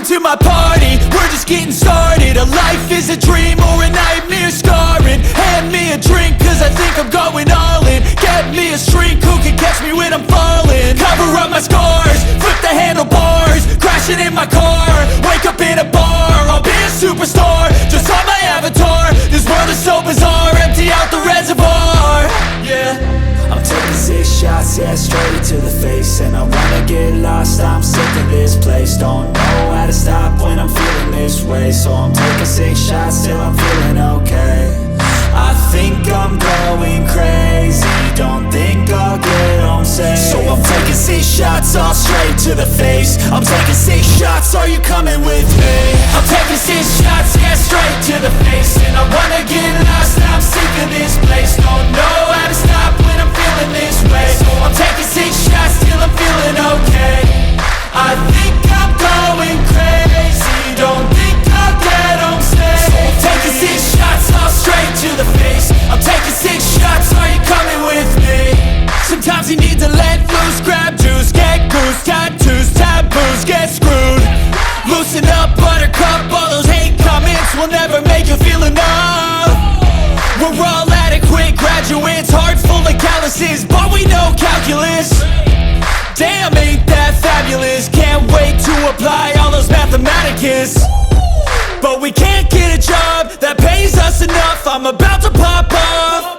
to my party, we're just getting started. A life is a dream or a nightmare scarring. Hand me a drink cause I think I'm going all in. Get me a shrink who can catch me when I'm falling. Cover up my scars, flip the handlebars, crashing in my car, wake up in a bar. I'll be a superstar, just on my avatar. This world is so bizarre, empty out the reservoir. Yeah, I'm taking 6 shots, yeah, straight to the face. And I wanna get lost, I'm sick of this place. Don't know how to stop when I'm feeling this way. So I'm taking 6 shots till I'm feeling okay. I think I'm going crazy, don't think I'll get home safe. So I'm taking 6 shots, all straight to the face. I'm taking 6 shots, are you coming with me? I'm taking 6 shots, yeah, straight to the face. And I wanna get lost, I'm sick of this place. Don't know how to stop when I'm feeling this way. So I'm taking 6 shots till I'm feeling okay. I think I'm going crazy, don't think I'll get home safe. So I'm taking 6 shots, all straight to the face. I'm taking 6 shots, are you coming with me? Sometimes you need to let loose, grab juice, get goose, tattoos, taboos, get screwed. Loosen up, buttercup, all those hate comments will never make you feel enough. We're all adequate graduates, heart full of calluses, but we know calculus. Damn, ain't that fabulous? Can't wait to apply all those mathematicus. But we can't get a job that pays us enough. I'm about to pop off.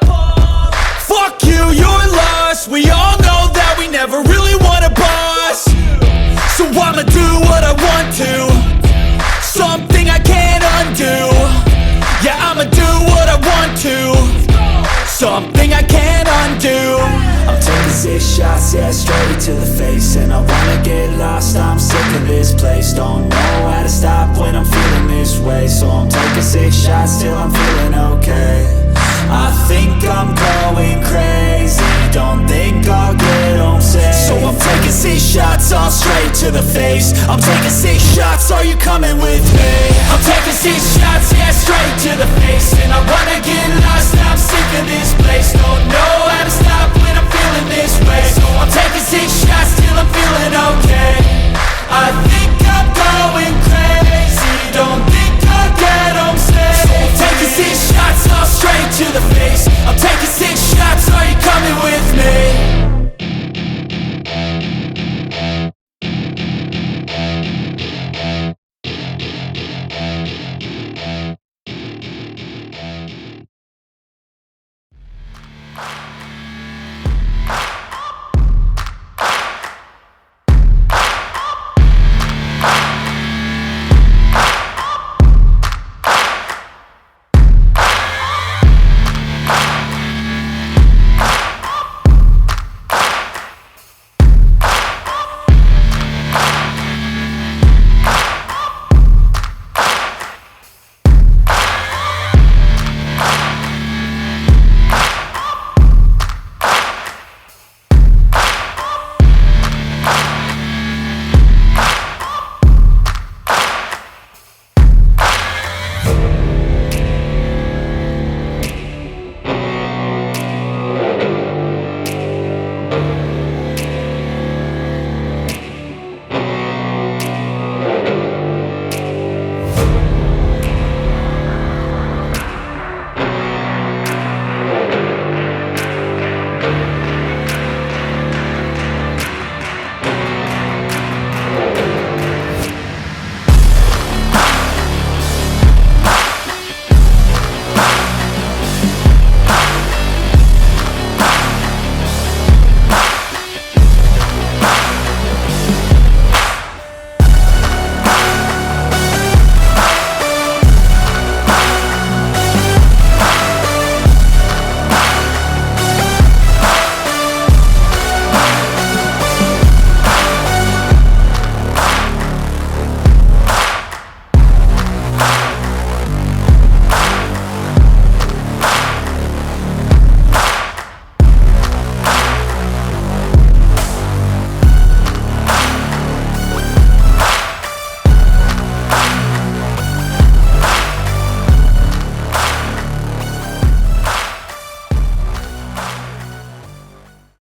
Fuck you, you're lost. We all know that we never really want a boss. So I'ma do what I want to, something I can't undo. Yeah, I'ma do what I want to, something I can't undo. I'm taking 6 shots, yeah, straight to the face. And I wanna get lost, I'm sick of this place. Don't know how to stop when I'm feeling this way. So I'm taking 6 shots till I'm feeling okay. I think I'm going crazy, don't think I'll get home safe. So I'm taking 6 shots, all straight to the face. I'm taking 6 shots, are you coming with me? I'm taking 6 shots, yeah, straight to the face. And I wanna